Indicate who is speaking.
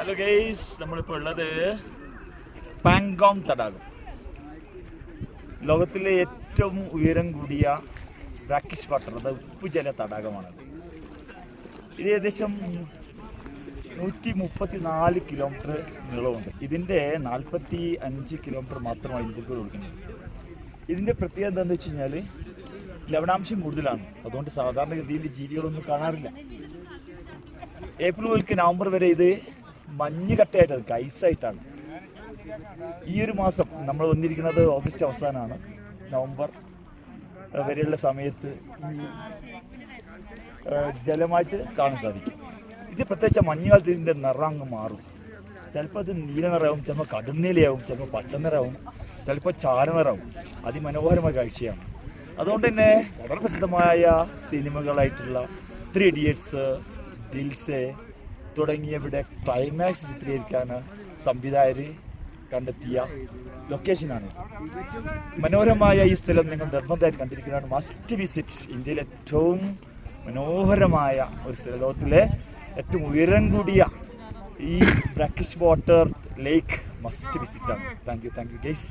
Speaker 1: Hello guys, നമ്മളിപ്പോൾ ഉള്ളത് പാങ്കോങ് തടാകം. ലോകത്തിലെ ഏറ്റവും ഉയരം കൂടിയ ബ്രാക്കിഷ് വാട്ടർ, അത് ഉപ്പുജല തടാകമാണത്. ഇത് ഏകദേശം 134 കിലോമീറ്റർ നീളമുണ്ട്. ഇതിൻ്റെ 45 കിലോമീറ്റർ മാത്രമാണ് ഇന്ത്യക്ക് കൊടുക്കുന്നത്. ഇതിൻ്റെ പ്രത്യേകത എന്താണെന്ന് വെച്ച് കഴിഞ്ഞാൽ ലവണാംശം കൂടുതലാണ്. അതുകൊണ്ട് സാധാരണഗതിയിൽ ജീവികളൊന്നും കാണാറില്ല. ഏപ്രിൽ മുതൽക്ക് നവംബർ വരെ ഇത് മഞ്ഞ് കട്ടയായിട്ടാണ്, ഐസായിട്ടാണ്. ഈ ഒരു മാസം നമ്മൾ വന്നിരിക്കുന്നത് ഓഗസ്റ്റ് അവസാനമാണ്. നവംബർ വരെയുള്ള സമയത്ത് ജലമായിട്ട് കാണാൻ സാധിക്കും. ഇത് പ്രത്യേകിച്ച് മഞ്ഞുകാലത്ത് ഇതിൻ്റെ നിറം അങ്ങ് മാറും. ചിലപ്പോൾ അത് നീല നിറമാവും, ചിലപ്പോൾ കടുന്നീലയാവും, ചിലപ്പോൾ പച്ച നിറമാവും, ചിലപ്പോൾ ചാരനിറമാവും. അതിമനോഹരമായ കാഴ്ചയാണ്. അതുകൊണ്ട് തന്നെ വളരെ പ്രസിദ്ധമായ സിനിമകളായിട്ടുള്ള 3 ഇഡിയറ്റ്സ്, ദിൽസെ തുടങ്ങിയവിടെ ക്ലൈമാക്സ് ചിത്രീകരിക്കാൻ സംവിധായകർ കണ്ടെത്തിയ ലൊക്കേഷനാണ്. മനോഹരമായ ഈ സ്ഥലം നിങ്ങൾ നിർബന്ധമായിട്ട് കണ്ടിരിക്കുന്നതാണ്. Must visit. ഇന്ത്യയിലെ ഏറ്റവും മനോഹരമായ ഒരു സ്ഥലം, ലോകത്തിലെ ഏറ്റവും ഉയരം കൂടിയ ഈ ബ്രാക്കിഷ് വാട്ടർ ലേക്ക് മസ്റ്റ് വിസിറ്റാണ്. Thank you guys.